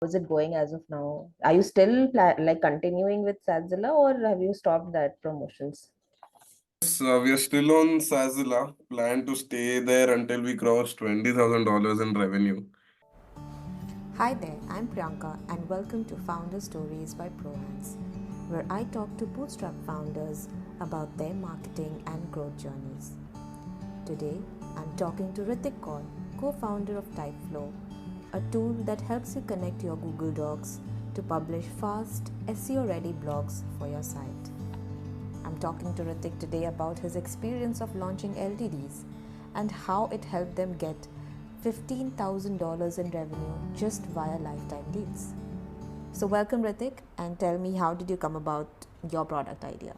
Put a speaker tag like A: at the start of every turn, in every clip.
A: How's it going as of now? Are you still like continuing with Sadzilla or have you stopped that promotions?
B: We are still on Sazila. Plan to stay there until we cross $20,000 in revenue.
C: Hi there, I'm Priyanka and welcome to Founder Stories by ProHands, where I talk to bootstrap founders about their marketing and growth journeys. Today, I'm talking to Hrithik Kaul, co-founder of Typeflow, a tool that helps you connect your Google Docs to publish fast, SEO-ready blogs for your site. I'm talking to Hrithik today about his experience of launching LTDs and how it helped them get $15,000 in revenue just via lifetime deals. So welcome Hrithik, and tell me, how did you come about your product idea?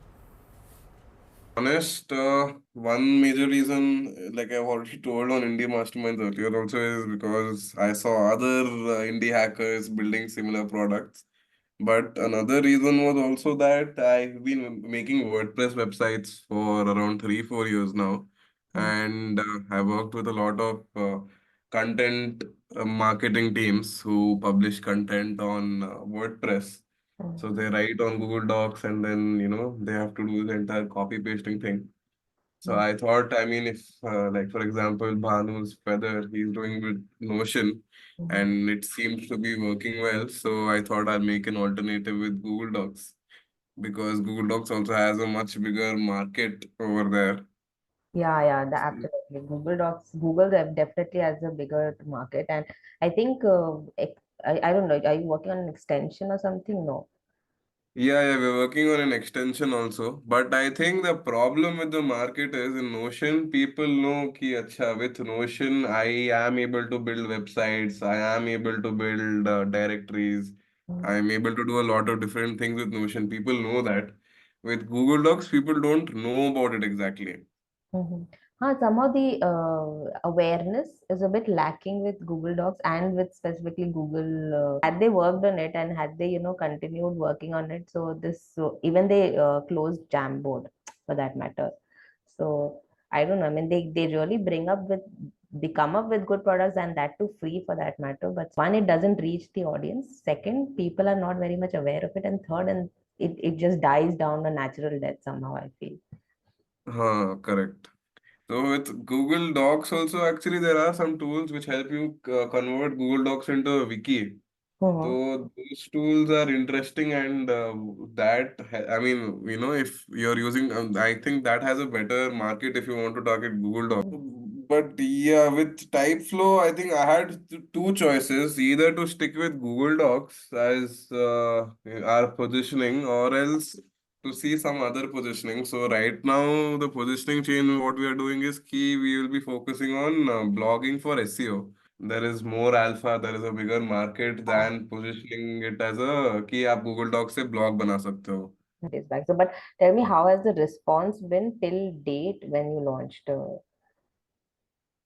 B: Honest, one major reason, like I've already told on Indie Masterminds earlier, also is because I saw other indie hackers building similar products. But another reason was also that I've been making WordPress websites for around 3, 4 years now. And I worked with a lot of content marketing teams who publish content on WordPress. So they write on Google Docs and then, they have to do the entire copy pasting thing. So I thought, I mean, if, like, for example, Bhanu's Feather, he's doing with Notion and it seems to be working well. So I thought I'll make an alternative with Google Docs because Google Docs also has a much bigger market over there.
A: Yeah, absolutely. Google Docs, definitely has a bigger market, and I think I don't know. Are you working on an extension or something? No.
B: Yeah, we're working on an extension also. But I think the problem with the market is in Notion, people know ki acha, with Notion, I am able to build websites, I am able to build directories, I am able to do a lot of different things with Notion. People know that. With Google Docs, people don't know about it exactly.
A: Mm-hmm. Somehow the awareness is a bit lacking with Google Docs and with specifically Google. Had they worked on it and had they, continued working on it, so even they closed Jamboard for that matter. So I don't know. I mean, they really they come up with good products and that too free for that matter. But one, it doesn't reach the audience. Second, people are not very much aware of it. And third, and it just dies down a natural death somehow, I feel.
B: Correct. So with Google Docs also, actually, there are some tools which help you convert Google Docs into a wiki.
A: Mhm.
B: So those tools are interesting, and I mean, if you're using, I think that has a better market if you want to target Google Docs. But yeah, with Typeflow, I think I had two choices: either to stick with Google Docs as our positioning, or else to see some other positioning. So right now, the positioning change, what we are doing is key. We will be focusing on blogging for SEO. There is more alpha, there is a bigger market than positioning it as a कि आप Google Docs से blog बना सकते हो.
A: Days back. So, but tell me, how has the response been till date when you launched?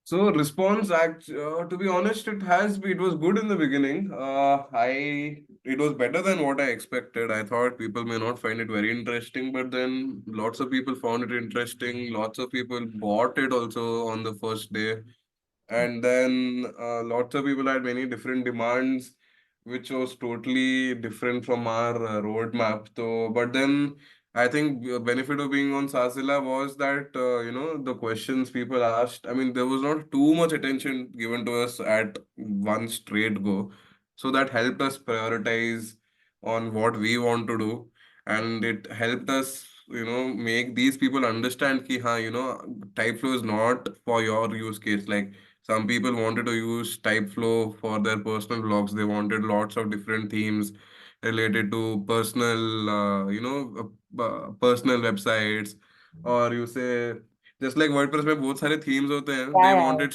B: So response to be honest, it was good in the beginning. It was better than what I expected. I thought people may not find it very interesting, but then lots of people found it interesting. Lots of people bought it also on the first day. And then lots of people had many different demands, which was totally different from our roadmap. So, but then I think the benefit of being on Sasila was that the questions people asked. I mean, there was not too much attention given to us at one straight go, so that helped us prioritize on what we want to do, and it helped us make these people understand ki Typeflow is not for your use case. Like, some people wanted to use Typeflow for their personal blogs. They wanted lots of different themes related to personal websites, or you say, just like WordPress में बहुत सारे themes होते हैं. They
A: Yeah,
B: wanted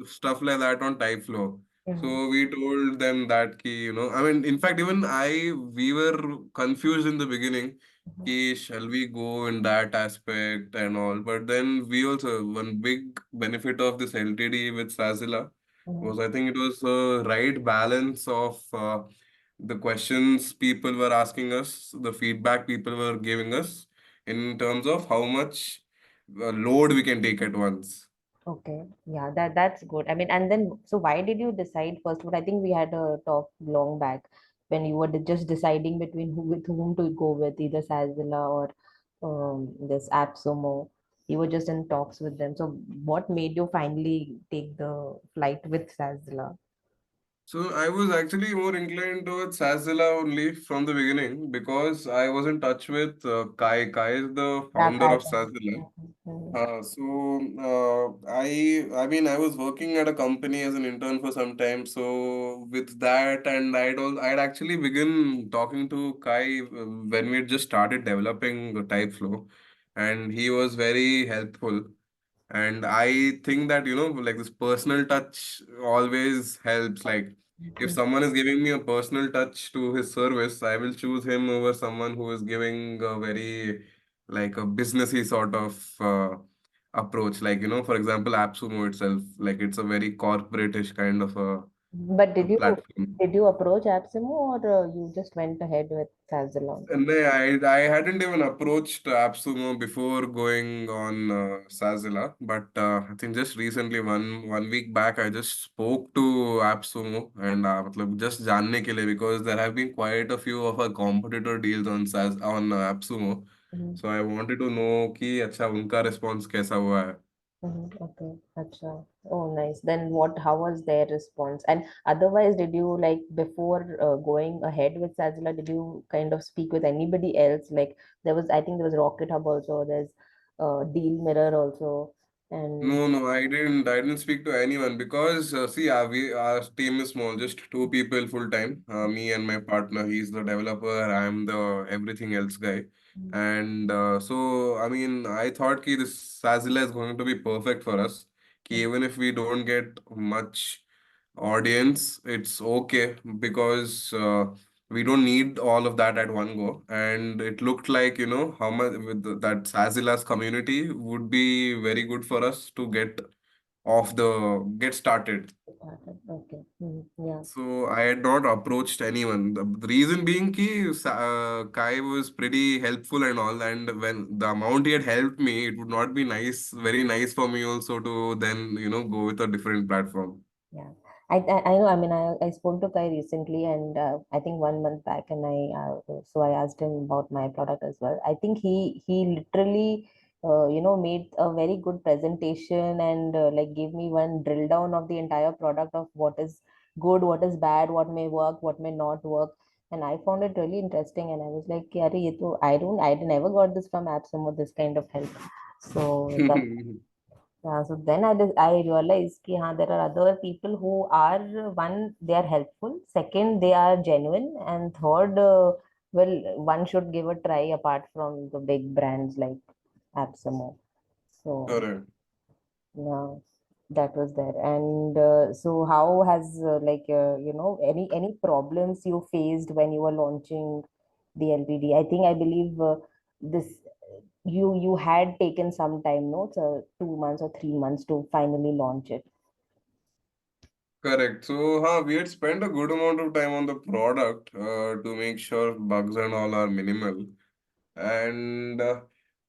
B: stuff like that on Typeflow.
A: yeah.
B: So we told them that I mean, in fact, even we were confused in the beginning. Shall we go in that aspect and all? But then we also, one big benefit of this LTD with Sazila was, I think, it was a right balance of the questions people were asking us, the feedback people were giving us in terms of how much load we can take at once.
A: Okay, yeah, that's good. I mean, and then so why did you decide first? But I think we had a talk long back when you were just deciding between who with whom to go with, either Sazilla or this AppSumo. You were just in talks with them. So what made you finally take the flight with Sazilla?
B: So I was actually more inclined towards Sazilla only from the beginning because I was in touch with Kai. Kai is the
A: Yeah,
B: founder of
A: Kaizen.
B: Sazilla.
A: Mhm,
B: I mean, I was working at a company as an intern for some time. So with that, and I'd actually begun talking to Kai when we just started developing the Typeflow, and he was very helpful. And I think that, like this personal touch always helps. Like, if
A: mhm.
B: someone is giving me a personal touch to his service, I will choose him over someone who is giving a very, like, a businessy sort of approach. Like, for example, AppSumo itself, like, it's a very corporate-ish kind of
A: But
B: a platform.
A: did you approach AppSumo or you just went ahead with Sazilla?
B: No, I hadn't even approached AppSumo before going on Sazilla, but I think just recently, one week back, I just spoke to AppSumo and मतलब just जानने के लिए because there have been quite a few of our competitor deals on AppSumo, so I wanted to know कि अच्छा उनका response कैसा हुआ है.
A: Mm-hmm. Okay, acha. Oh, nice. Then how was their response? And otherwise, did you like before going ahead with Sazila, did you kind of speak with anybody else? Like I think there was Rocket Hub also, there's Deal Mirror also, and
B: No, no, I didn't speak to anyone because see, our team is small, just two people full time. Me and my partner. He's the developer. I'm the everything else guy. And so, I mean, I thought ki this Sazila is going to be perfect for us. Ki even if we don't get much audience, it's okay because we don't need all of that at one go. And it looked like, how much with that Sazila's community would be very good for us to get started.
A: okay, yeah.
B: So I had not approached anyone. The reason being ki Kai was pretty helpful and all, and when the amount he had helped me, it would not be very nice for me also to then, go with a different platform.
A: Yeah, I know. I mean, I spoke to Kai recently, and I think 1 month back, and I asked him about my product as well. I think he literally made a very good presentation and like gave me one drill down of the entire product of what is good, what is bad, what may work, what may not work. And I found it really interesting, and I was like, "Yeah, I never got this from AppSumo, this kind of help." So that yeah, so then I realized कि हाँ, there are other people who are one, they are helpful. Second, they are genuine, and third, well, one should give a try apart from the big brands like AppSumo. So
B: Correct.
A: yeah, that was there. And so, how has any problems you faced when you were launching the LTD? I think I believe this you had taken some time, no, so 2 months or 3 months to finally launch it.
B: Correct. So, we had spent a good amount of time on the product to make sure bugs and all are minimal. And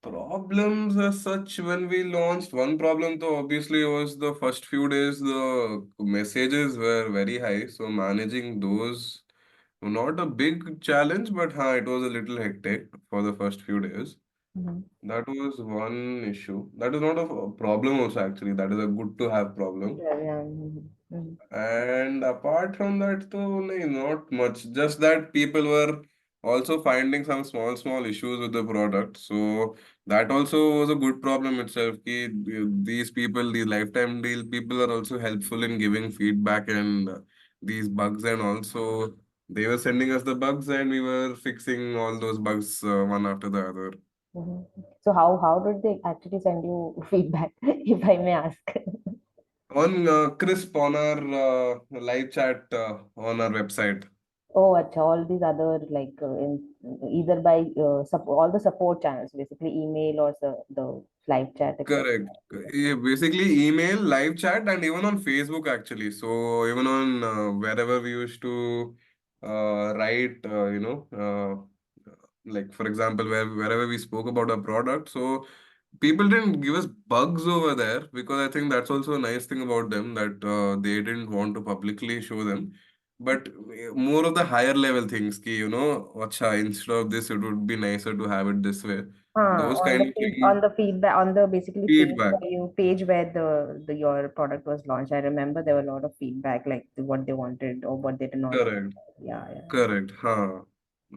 B: problems as such, when we launched, one problem though obviously was the first few days the messages were very high. So managing those, not a big challenge, but it was a little hectic for the first few days.
A: Mhm.
B: That was one issue. That is not a problem also actually. That is a good to have problem.
A: Yeah, yeah. Mhm. Mhm.
B: And apart from that, though, not much. Just that people were also finding some small issues with the product. So that also was a good problem itself. Ki these people, these lifetime deal people are also helpful in giving feedback and these bugs and also they were sending us the bugs and we were fixing all those bugs one after the other.
A: Mhm. So how did they actually send you feedback, if I may ask?
B: On Crisp on our live chat on our website.
A: Oh, acha, all these other like either by all the support channels, basically email or the live chat, etc.
B: Correct. Yeah, basically, email, live chat, and even on Facebook actually. So even on wherever we used to write, like for example, wherever we spoke about a product. So people didn't give us bugs over there because I think that's also a nice thing about them that they didn't want to publicly show them. But more of the higher level things, ki, acha, instead of this, it would be nicer to have it this way. Those
A: On the
B: kind of things,
A: on the feedback on the basically
B: feedback.
A: page where the your product was launched. I remember there were a lot of feedback like what they wanted or what they did not want.
B: Correct.
A: Yeah, yeah.
B: Correct. Huh.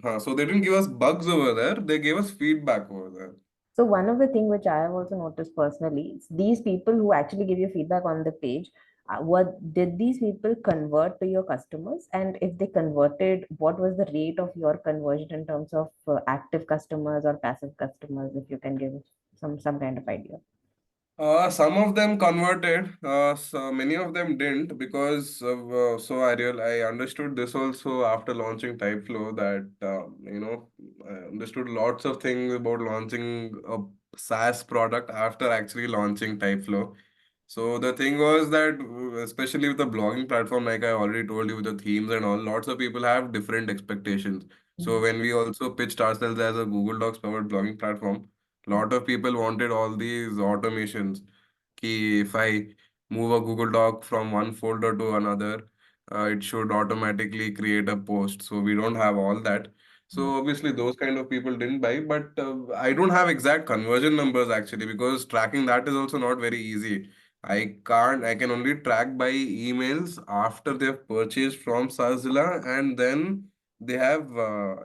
B: Huh. So they didn't give us bugs over there. They gave us feedback over there.
A: So one of the thing which I have also noticed personally is these people who actually give you feedback on the page, what did these people convert to your customers? And if they converted, what was the rate of your conversion in terms of active customers or passive customers? If you can give some kind of idea.
B: Some of them converted, so many of them didn't because of, I understood this also after launching Typeflow that I understood lots of things about launching a SaaS product after actually launching Typeflow. So the thing was that, especially with the blogging platform, like I already told you, with the themes and all, lots of people have different expectations. So
A: Mhm.
B: when we also pitched ourselves as a Google Docs powered blogging platform, lot of people wanted all these automations. Ki if I move a Google Doc from one folder to another, it should automatically create a post. So we don't have all that.
A: Mhm.
B: So obviously those kind of people didn't buy, but I don't have exact conversion numbers actually because tracking that is also not very easy. I can only track by emails after they've purchased from Sazilla and then they have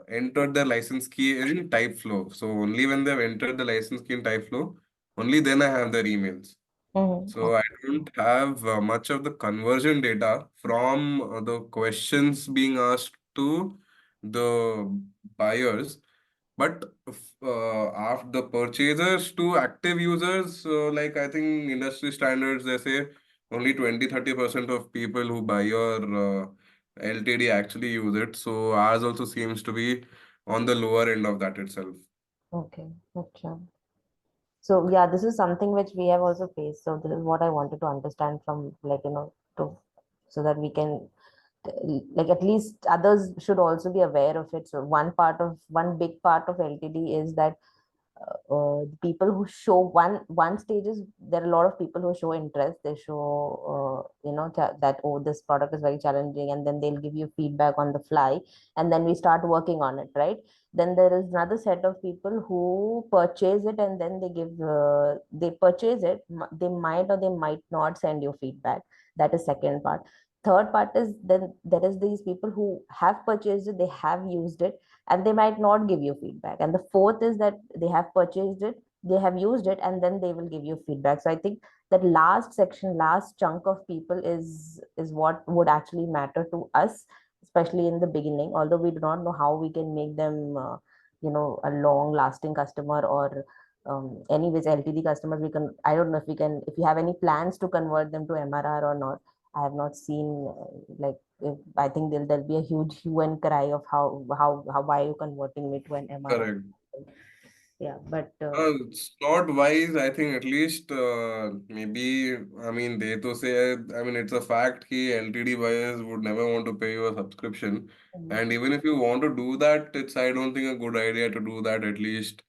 B: entered their license key in Typeflow. So only when they've entered the license key in Typeflow, only then I have their emails.
A: Mhm.
B: So I don't have much of the conversion data from the questions being asked to the buyers. But after the purchasers to active users, like I think industry standards, they say only 20-30% of people who buy your LTD actually use it. So ours also seems to be on the lower end of that itself.
A: Okay. Okay. So yeah, this is something which we have also faced. So this is what I wanted to understand from like, to so that we can like at least others should also be aware of it. So one big part of LTD is that the people who show one stage is there are a lot of people who show interest. They show that, oh, this product is very challenging, and then they'll give you feedback on the fly, and then we start working on it, right? Then there is another set of people who purchase it, and then they purchase it. They might or they might not send you feedback. That is second part. Third part is then there is these people who have purchased it, they have used it, and they might not give you feedback. And the fourth is that they have purchased it, they have used it, and then they will give you feedback. So I think that last section, last chunk of people is what would actually matter to us, especially in the beginning, although we do not know how we can make them a long lasting customer, or anyways LTD customers. We can, I don't know if we can, if you have any plans to convert them to MRR or not. I have not seen like if, I think there'll be a huge hue and cry of how why are you converting me to an MRR?
B: Correct.
A: Yeah, but
B: It's not wise. I think at least maybe, I mean, they to say, I mean, it's a fact that LTD buyers would never want to pay you a subscription. And even if you want to do that, it's, I don't think, a good idea to do that at least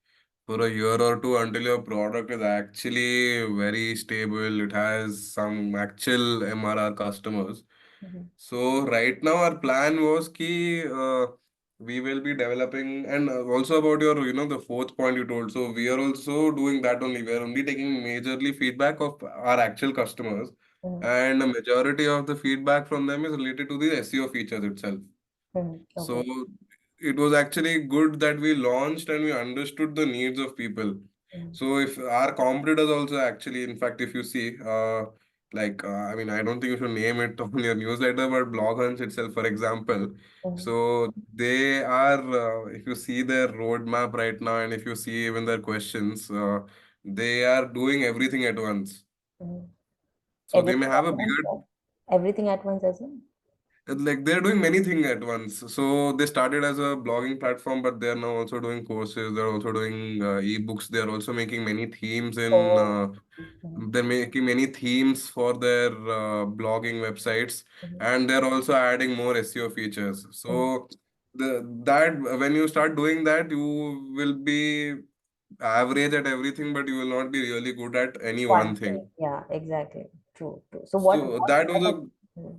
B: for a year or two until your product is actually very stable. It has some actual MRR customers.
A: Mhm,
B: So right now our plan was ki we will be developing and also about your the fourth point you told. So we are also doing that only. We are only taking majorly feedback of our actual customers,
A: mhm,
B: and the majority of the feedback from them is related to the SEO features itself. So
A: okay.
B: it was actually good that we launched and we understood the needs of people.
A: Mhm,
B: So if our competitors also actually, in fact, if you see, I mean, I don't think you should name it on your newsletter, but Blog Hunch itself, for example.
A: mhm,
B: So they are, if you see their roadmap right now, and if you see even their questions, they are doing everything at once.
A: mhm.
B: So they may
A: Everything
B: have
A: at
B: a
A: once,
B: bigger
A: right? Everything at once as well.
B: like they're doing many things at once. So they started as a blogging platform, but they're now also doing courses. They're also doing ebooks. They're also making many themes in.
A: Oh. Mhm,
B: They're making many themes for their blogging websites,
A: mhm,
B: and they're also adding more SEO features.
A: mhm,
B: So the that when you start doing that, you will be average at everything, but you will not be really good at any
A: One
B: one
A: thing.
B: thing.
A: Yeah, exactly. True, true. So
B: So that was a
A: Hmm.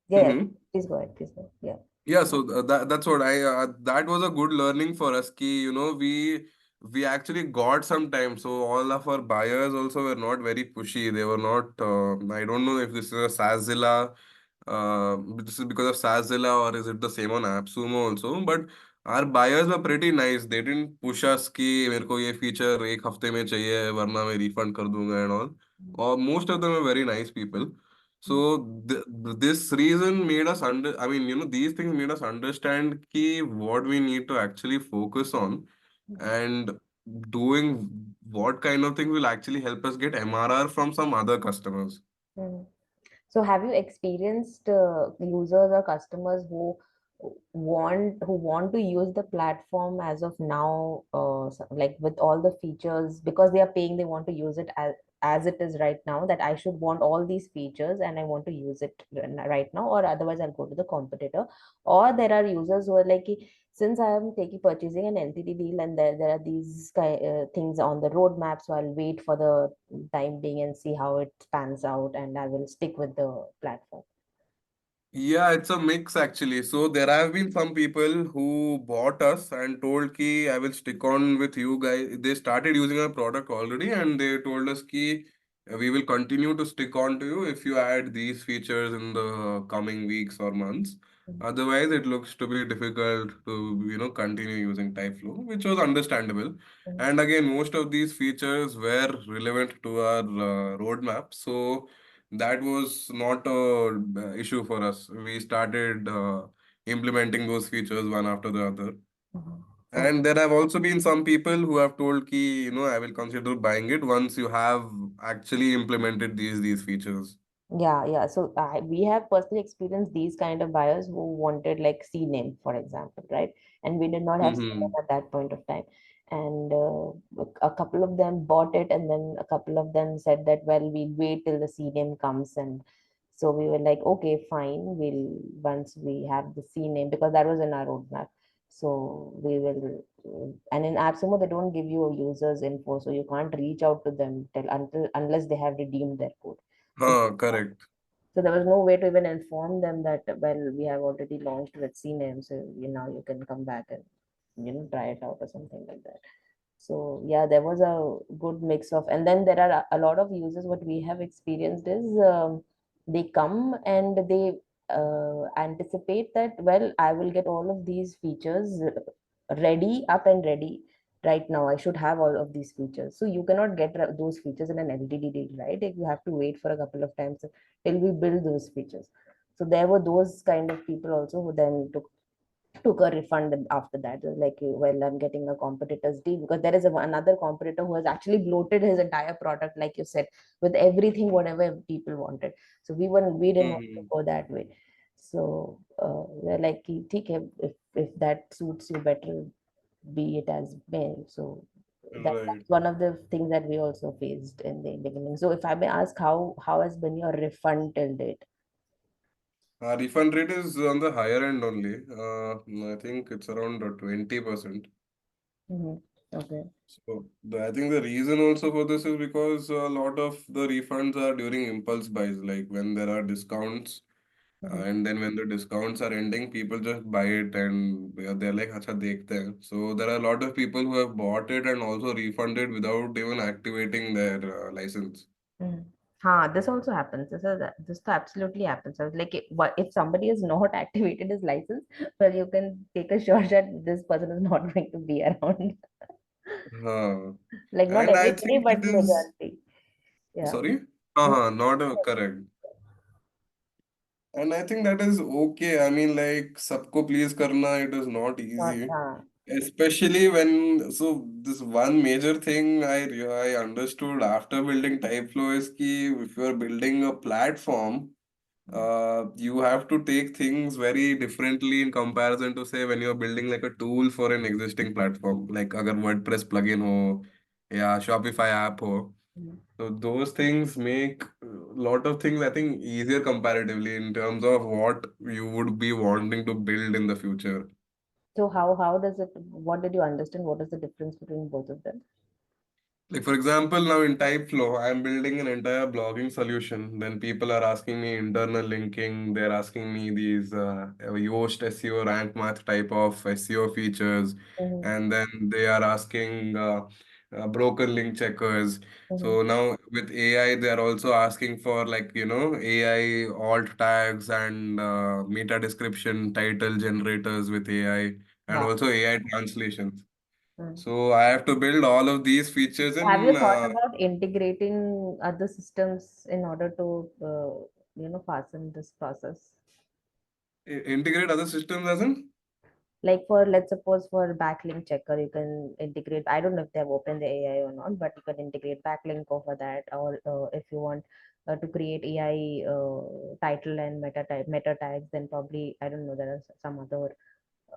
A: Yeah, yeah.
B: Mhm.
A: Please go ahead. Please go ahead. Yeah.
B: Yeah, so that's what I that was a good learning for us. Ki, we actually got some time. So all of our buyers also were not very pushy. They were not. I don't know if this is a Sazilla, this is because of Sazilla or is it the same on AppSumo also. But our buyers were pretty nice. They didn't push us कि मेरे को ये feature एक हफ्ते में चाहिए वरना मैं refund कर दूंगा and all. Or most of them are very nice people. So this reason made us I mean, these things made us understand ki what we need to actually focus on and doing what kind of things will actually help us get MRR from some other customers.
A: Mhm. So have you experienced users or customers who want to use the platform as of now, like with all the features, because they are paying, they want to use it as it is right now, that I should want all these features and I want to use it right now, or otherwise I'll go to the competitor. Or there are users who are like, since I am taking purchasing an LTD deal and there are these things on the roadmap, so I'll wait for the time being and see how it pans out, and I will stick with the platform.
B: Yeah, it's a mix actually. So there have been some people who bought us and told ki I will stick on with you guys. They started using our product already and they told us ki we will continue to stick on to you if you add these features in the coming weeks or months. Otherwise, it looks to be difficult to continue using Typeflow, which was understandable.
A: Mhm.
B: And again, most of these features were relevant to our roadmap. So that was not a issue for us. We started implementing those features one after the other.
A: Mhm. Okay.
B: And there have also been some people who have told ki, I will consider buying it once you have actually implemented these features.
A: Yeah, yeah. So we have personally experienced these kind of buyers who wanted like CNAME, for example, right? And we did not have CNAME
B: Mm-hmm.
A: at that point of time. And a couple of them bought it, and then a couple of them said that, well, we'll wait till the CNAME comes. And so we were like, okay, fine. We'll once we have the CNAME, because that was in our roadmap. So we will, and in AppSumo they don't give you a user's info, so you can't reach out to them till until unless they have redeemed their code. So
B: Correct.
A: so there was no way to even inform them that, well, we have already launched with CNAME, so you can come back and try it out or something like that. So yeah, there was a good mix of, and then there are a lot of users. What we have experienced is they come and they anticipate that, well, I will get all of these features ready, up and ready right now. I should have all of these features. So you cannot get those features in an LTD deal, right? You have to wait for a couple of times till we build those features. So there were those kind of people also who then took a refund after that. It was like, well, I'm getting a competitor's deal, because there is another competitor who has actually bloated his entire product, like you said, with everything whatever people wanted. So we didn't want to
B: Mm-hmm.
A: go that way. So we're like, "ठीक है, if that suits you better, be it as may." So
B: Right.
A: that's one of the things that we also faced in the beginning. So if I may ask, how has been your refund till date?
B: Refund rate is on the higher end only. I think it's around 20%.
A: Hmm. Okay.
B: So I think the reason also for this is because a lot of the refunds are during impulse buys, like when there are discounts,
A: Mhm.
B: and then when the discounts are ending, people just buy it and they're like, "Acha, dekhte hain." So there are a lot of people who have bought it and also refunded without even activating their license.
A: Mm. This also happens. This absolutely happens. I was like, if somebody has not activated his license, well, you can take a shot that this person is not going to be around.
B: Uh,
A: Like not
B: and I
A: everybody,
B: think it
A: but
B: is,
A: majority. Yeah.
B: sorry?
A: No.
B: Not correct. And I think that is okay. I mean, like, sabko please karna, it is not
A: Not.
B: easy. Especially when, so this one major thing I understood after building Typeflow is ki if you are building a platform, you have to take things very differently in comparison to say when you're building like a tool for an existing platform, like agar WordPress plugin ho, yeah, Shopify app ho.
A: Mhm.
B: So those things make a lot of things, I think, easier comparatively in terms of what you would be wanting to build in the future.
A: So how does it? What did you understand? What is the difference between both of them?
B: Like for example, now in Typeflow, I'm building an entire blogging solution. Then people are asking me internal linking. They're asking me these Yoast SEO, rank math type of SEO features,
A: Mm-hmm.
B: and then they are asking broken link checkers.
A: Mm-hmm.
B: So now with AI, they are also asking for like AI alt tags and meta description title generators with AI, and
A: Wow.
B: also AI translations.
A: Mm.
B: So I have to build all of these features
A: Have you
B: in
A: thought about integrating other systems in order to, fasten this process?
B: integrate other systems as in?
A: Like for, let's suppose for backlink checker, you can integrate. I don't know if they have opened the AI or not, but you can integrate backlink over that. Or if you want to create AI title and meta tags, then probably I don't know. There are some other.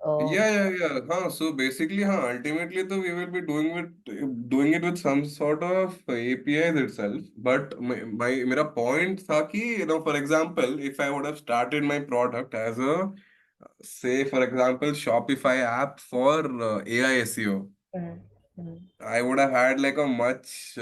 A: Uh,
B: Yeah. Huh. So basically, ultimately, though, we will be doing it with some sort of APIs itself. But my मेरा point था कि for example, if I would have started my product as a say for example Shopify app for AI SEO,
A: mhm, mhm,
B: I would have had like a much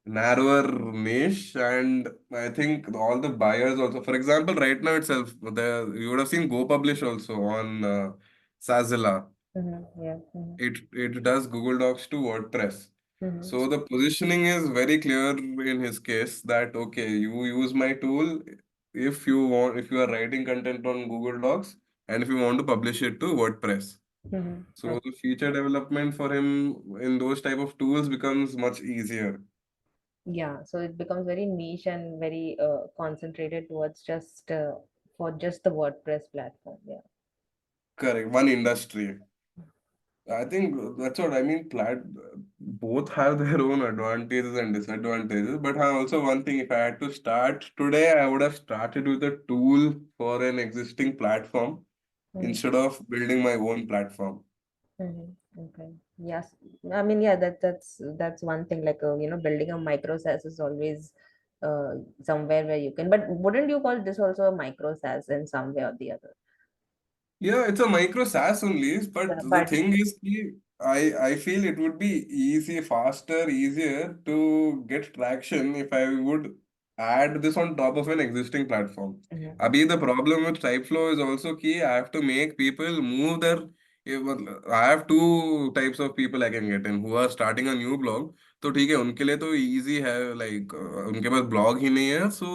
B: narrower niche, and I think all the buyers also. For example, right now itself, you would have seen Go Publish also on Sazilla.
A: yeah. Mhm,
B: It does Google Docs to WordPress.
A: mhm,
B: So the positioning is very clear in his case that okay, you use my tool if you are writing content on Google Docs and if you want to publish it to WordPress.
A: mhm.
B: So the feature development for him in those type of tools becomes much easier.
A: Yeah, so it becomes very niche and very concentrated towards just for just the WordPress platform. Yeah.
B: Correct. One industry. I think that's what I mean. Both have their own advantages and disadvantages. But also one thing, if I had to start today, I would have started with a tool for an existing platform
A: Mm-hmm.
B: instead of building my own platform.
A: Okay. Yes. I mean, yeah, that's one thing. Like, building a micro-saas is always somewhere where you can. But wouldn't you call this also a micro-saas in some way or the other?
B: Yeah, it's a micro SaaS only, but
A: Yeah,
B: the
A: but
B: thing is, I feel it would be faster, easier to get traction if I would add this on top of an existing platform.
A: Mhm,
B: Abhi, the problem with Typeflow is also key. I have to make people move their. I have two types of people I can get in who are starting a new blog. तो ठीक है उनके लिए तो easy है like उनके पास blog ही नहीं है, so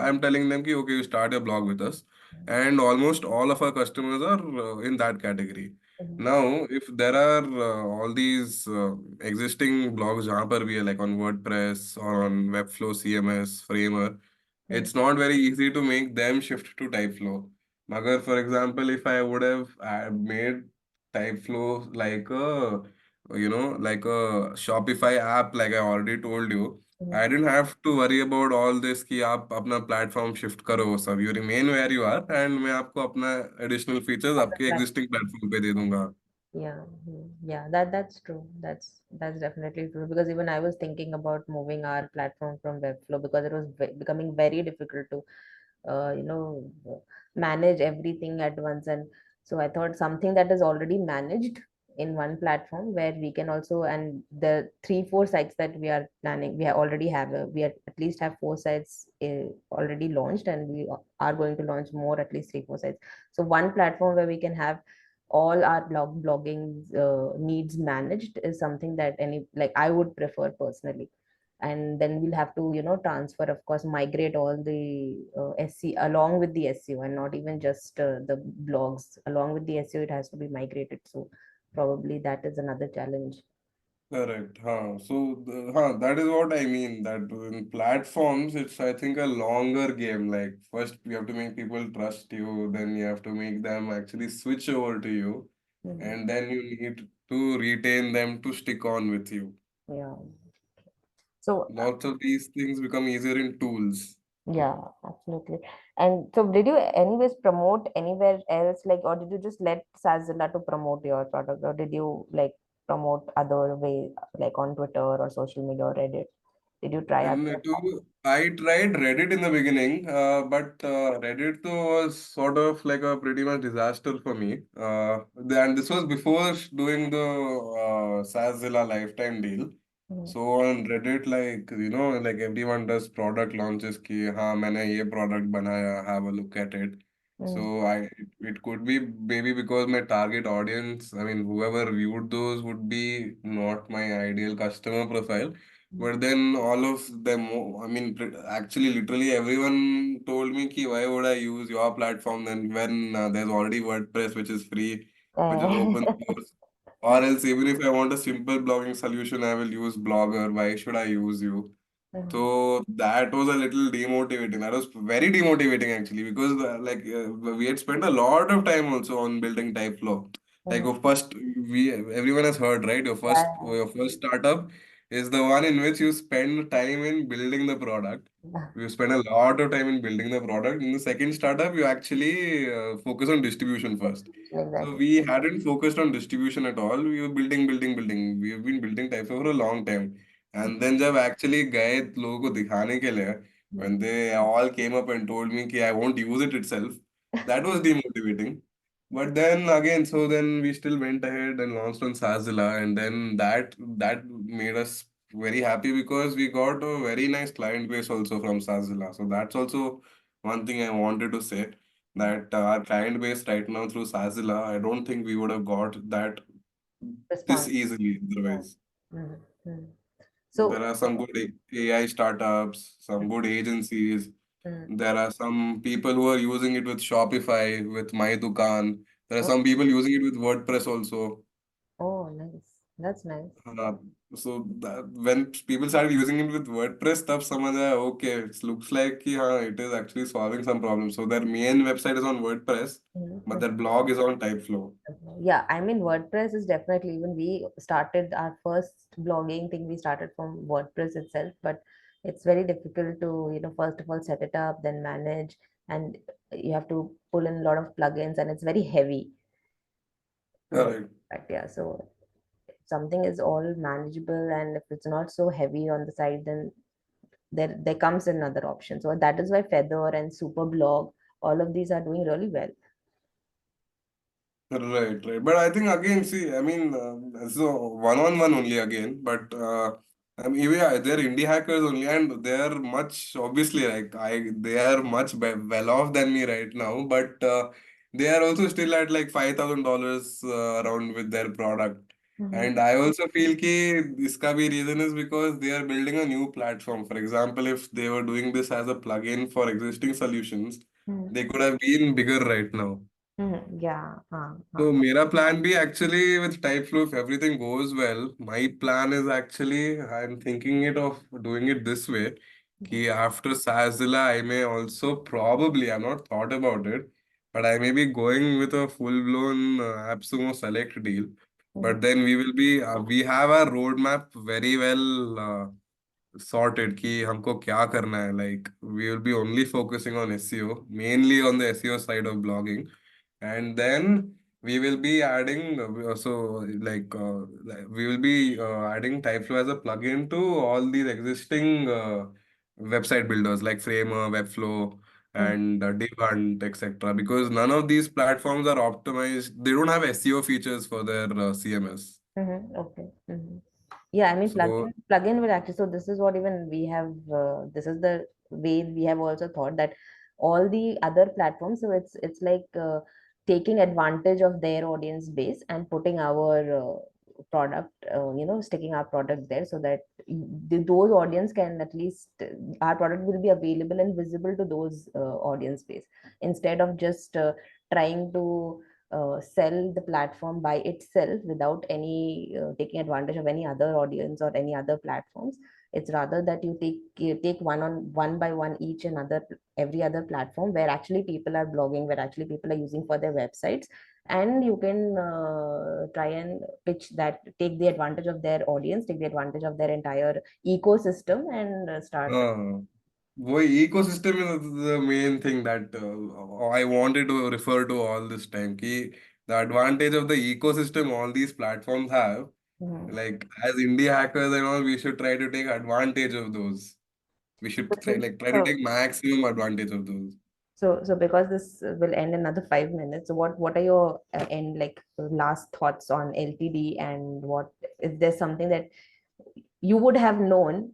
B: I'm telling them कि okay you start a blog with us, and almost all of our customers are in that category.
A: mhm,
B: Now, if there are all these existing blogs जहाँ पर भी है like on WordPress or on Webflow CMS Framer,
A: mhm,
B: it's not very easy to make them shift to Typeflow. Magar, for example, if I would have made Typeflow like like a Shopify app, like I already told you,
A: mhm.
B: I didn't have to worry about all this कि आप अपना platform shift करो वो सब. You remain where you are, and मैं आपको अपना additional features
A: Other
B: आपके
A: platform.
B: existing platform पे दे दूंगा.
A: Yeah, yeah, that's true. That's definitely true because even I was thinking about moving our platform from Webflow because it was becoming very difficult to manage everything at once. And so I thought something that is already managed in one platform where we can also, and the 3 4 sites that we are planning, we already have at least have 4 sites already launched, and we are going to launch more, at least 3 4 sites. So one platform where we can have all our blogging needs managed is something that any, like, I would prefer personally. And then we'll have to transfer, of course, migrate all the SC along with the SEO, and not even just the blogs. Along with the SEO, it has to be migrated, so probably that is another challenge.
B: Correct. That is what I mean. That in platforms, it's I think a longer game. Like first, you have to make people trust you, then you have to make them actually switch over to you,
A: Mhm.
B: and then you need to retain them to stick on with you.
A: Yeah, so
B: Lots of these things become easier in tools.
A: yeah, absolutely. And so did you anyways promote anywhere else, like, or did you just let Sazilla to promote your product, or did you like promote other way, like on Twitter or social media or Reddit? Did you try other
B: And to
A: platforms?
B: I tried Reddit in the beginning, but Reddit though was sort of like a pretty much disaster for me. And this was before doing the Sazilla lifetime deal.
A: Mm,
B: So on Reddit, like like everyone does product launches ki हाँ मैंने ये product बनाया, have a look at it.
A: mm,
B: So it could be maybe because my target audience, I mean whoever viewed those would be not my ideal customer profile.
A: mm,
B: But then all of them, I mean, actually, literally everyone told me ki why would I use your platform then when there's already WordPress, which is free, which is open source. Or else, even if I want a simple blogging solution, I will use Blogger. Why should I use you?
A: mm,
B: So that was a little demotivating. That was very demotivating actually because we had spent a lot of time also on building Typeflow. Like
A: mm.
B: first, we everyone has heard, right?
A: Yeah,
B: Your first startup is the one in which you spend time in building the product.
A: yeah.
B: You spend a lot of time in building the product. In the second startup, you actually focus on distribution first. So
A: Exactly.
B: we hadn't focused on distribution at all. We were building, building, building. We have been building Typeflow for a long time. And then जब actually गए लोगों को दिखाने के लिए, when they all came up and told me कि I won't use it itself, that was demotivating. But then again, so then we still went ahead and launched on Sazilla, and then that made us very happy because we got a very nice client base also from Sazilla. So that's also one thing I wanted to say that our client base right now through Sazilla, I don't think we would have got that this
A: Response.
B: easily
A: Yeah.
B: otherwise.
A: Mm, mm.
B: There
A: So,
B: are some good AI startups, some good agencies.
A: mm.
B: There are some people who are using it with Shopify, with My Dukaan. There are
A: Oh,
B: some people using it with WordPress also.
A: oh, nice. That's nice.
B: Uh, when people started using it with WordPress stuff, समझ आया okay, it looks like कि हाँ, it is actually solving some problems. So their main website is on WordPress, but
A: Mhm.
B: their blog is on Typeflow.
A: Yeah, I mean, WordPress is definitely, even we started our first blogging thing, we started from WordPress itself, but it's very difficult to, first of all, set it up, then manage, and you have to pull in a lot of plugins, and it's very heavy. So,
B: Correct.
A: but yeah, so if something is all manageable, and if it's not so heavy on the side, then there comes another option. So that is why Feather and Superblog, all of these are doing really well.
B: Right, right. But I think again, see, I mean, so one-on-one only again, but I mean, yeah, they're indie hackers only, and they're much obviously like they are much well off than me right now, but they are also still at like $5,000 around with their product.
A: Mhm.
B: And I also feel कि इसका भी reason is because they are building a new platform. For example, if they were doing this as a plugin for existing solutions,
A: Mhm.
B: they could have been bigger right now.
A: Mhm. Yeah.
B: So, मेरा plan B actually with Typeflow, if everything goes well, my plan is actually I'm thinking it of doing it this way. Ki after Sazilla, I may also probably I've not thought about it, but I may be going with a full-blown AppSumo Select deal.
A: Mhm.
B: But then we have our roadmap very well sorted कि हमको क्या करना है. Like we will be only focusing on SEO, mainly on the SEO side of blogging, and then we will be adding we will be adding Typeflow as a plugin to all these existing website builders like Framer, Webflow,
A: Mhm.
B: and Devant, etc. Because none of these platforms are optimized. They don't have SEO features for their CMS.
A: Okay. Yeah, I mean,
B: So
A: plugin will actually. So this is what even we have. This is the way we have also thought that all the other platforms. So it's like taking advantage of their audience base and putting our product, sticking our product there, so that those audience can at least our product will be available and visible to those audience base, instead of just trying to sell the platform by itself without any taking advantage of any other audience or any other platforms. It's rather that you take one by one each and other every other platform where actually people are blogging, where actually people are using for their websites, and you can try and pitch that, take the advantage of their audience, take the advantage of their entire ecosystem, and start.
B: uh, वही ecosystem is the main thing that I wanted to refer to all this time. कि the advantage of the ecosystem all these platforms have,
A: Mhm.
B: like as indie hackers and all, we should try to take advantage of those. We should
A: This is
B: try to take maximum advantage of those.
A: so because this will end in another 5 minutes. So what are your end like last thoughts on LTD, and what is there something that you would have known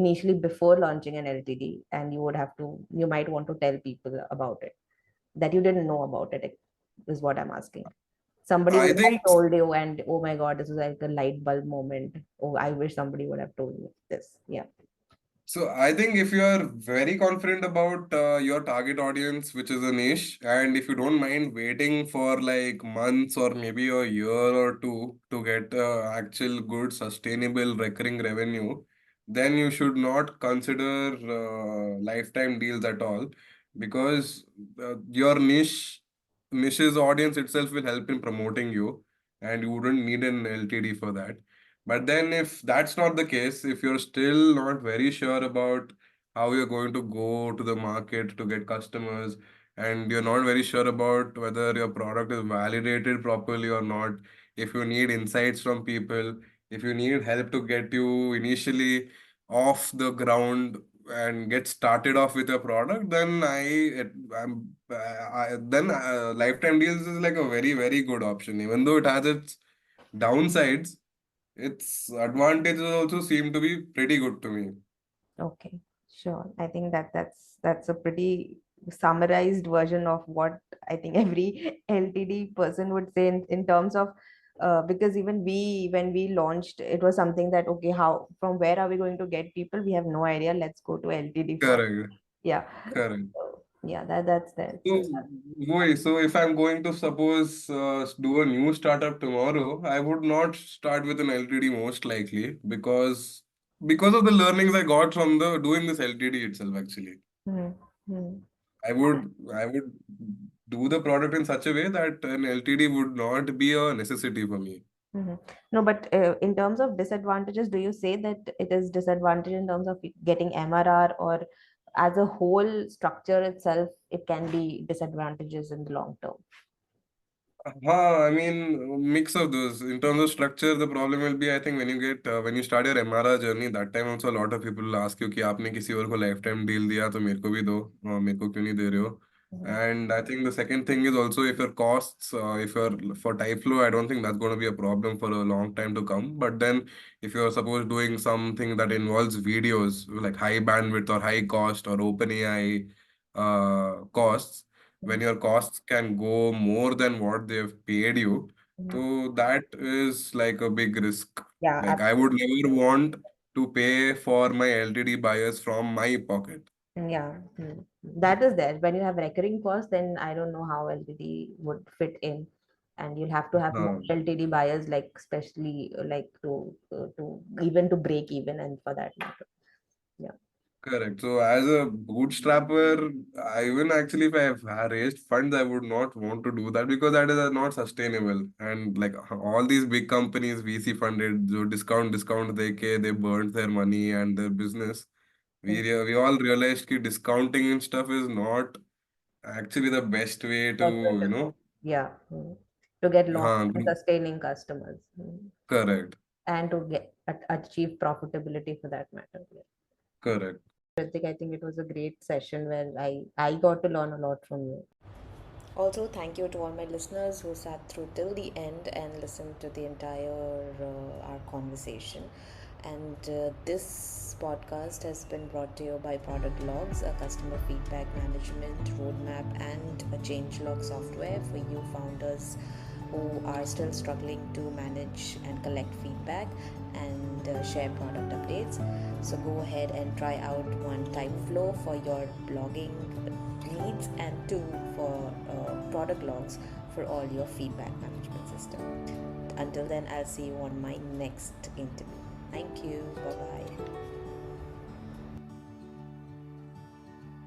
A: initially before launching an LTD, and you might want to tell people about it that you didn't know about it, is what I'm asking. Somebody would
B: I
A: have
B: think
A: told you, and oh my God, this was like a light bulb moment. Oh, I wish somebody would have told me this. Yeah.
B: so. I think if you are very confident about your target audience, which is a niche, and if you don't mind waiting for like months or maybe a year or two to get actual good sustainable recurring revenue, then you should not consider lifetime deals at all, because your niche's audience itself will help in promoting you, and you wouldn't need an LTD for that. But then, if that's not the case, if you're still not very sure about how you're going to go to the market to get customers, and you're not very sure about whether your product is validated properly or not, if you need insights from people, if you need help to get you initially off the ground and get started off with your product, then lifetime deals is like a very, very good option, even though it has its downsides. Its advantages also seem to be pretty good to me.
A: Okay, sure. I think that's a pretty summarized version of what I think every LTD person would say in terms of because even we when we launched, it was something that okay, how from where are we going to get people? We have no idea. Let's go to LTD first.
B: Correct.
A: Yeah.
B: Correct.
A: So, yeah, that's there.
B: So, so if I'm going to suppose do a new startup tomorrow, I would not start with an LTD most likely, because of the learnings I got from the doing this LTD itself actually.
A: Hmm. Hmm.
B: I would do the product in such a way that an LTD would not be a necessity for me.
A: Mhm. No, but in terms of disadvantages, do you say that it is disadvantage in terms of getting MRR, or as a whole structure itself, it can be disadvantages in the long term?
B: I mean, mix of those. In terms of structure, the problem will be, I think, when you start your MRR journey, that time also a lot of people will ask you कि आपने किसी और को lifetime deal दिया तो मेरे को भी दो, मेरे को क्यों नहीं दे रहे हो?
A: Mhm.
B: And I think the second thing is also if your costs, if you're for Typeflow, I don't think that's going to be a problem for a long time to come. But then if you're suppose doing something that involves videos like high bandwidth or high cost or OpenAI costs, when your costs can go more than what they've paid you,
A: Mhm.
B: so that is like a big risk.
A: Yeah,
B: Like I would
A: absolutely.
B: never want to pay for my LTD buyers from my pocket.
A: Yeah, that is there. When you have recurring costs, then I don't know how LTD would fit in, and you'll have to have more
B: Huh.
A: LTD buyers, like especially like to even to break even, and for that matter. Yeah.
B: Correct. So as a bootstrapper, I even actually if I have raised funds, I would not want to do that because that is not sustainable. And like all these big companies, VC funded, so discount they burnt their money and their business. We all realized that discounting and stuff is not actually the best way to,
A: That's way
B: you
A: to
B: know,
A: go. Yeah. To get long
B: huh,
A: sustaining customers,
B: correct,
A: and to get achieve profitability for that matter. Yeah.
B: correct.
A: Hrithik, I think it was a great session where I got to learn a lot from you.
C: Also, thank you to all my listeners who sat through till the end and listened to the entire our conversation. And this podcast has been brought to you by Product Logs, a customer feedback management roadmap and a changelog software for you founders who are still struggling to manage and collect feedback and share product updates. So go ahead and try out one Typeflow for your blogging needs and two for product logs for all your feedback management system. Until then, I'll see you on my next interview. Thank you. Bye bye.